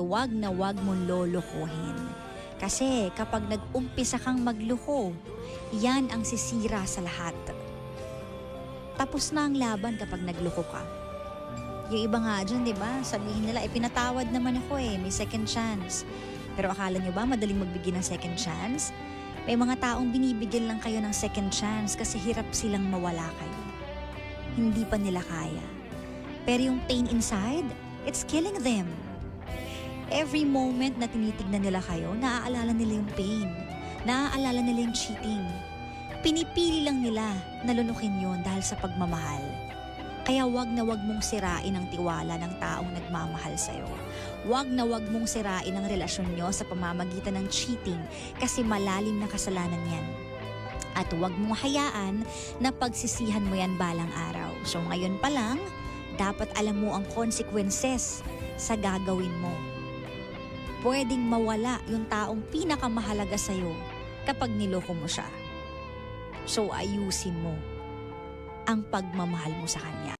wag na wag mong lolokohin. Kasi kapag nag-umpisa kang magloko, yan ang sisira sa lahat. Tapos na ang laban kapag nagloko ka. Yung iba nga dyan, di ba? Sabihin nila, pinatawad naman ako may second chance. Pero akala nyo ba madaling magbigay ng second chance? May mga taong binibigyan lang kayo ng second chance kasi hirap silang mawala kayo. Hindi pa nila kaya. Pero yung pain inside, it's killing them. Every moment na tinitignan nila kayo, naaalala nila yung pain. Naaalala nila yung cheating. Pinipili lang nila na lunukin yun dahil sa pagmamahal. Kaya wag na wag mong sirain ang tiwala ng taong nagmamahal sa'yo. Wag na wag mong sirain ang relasyon nyo sa pamamagitan ng cheating kasi malalim na kasalanan yan. At wag mong hayaan na pagsisihan mo yan balang araw. So ngayon pa lang, dapat alam mo ang consequences sa gagawin mo. Pwedeng mawala yung taong pinakamahalaga sa'yo kapag niloko mo siya. So ayusin mo ang pagmamahal mo sa kanya.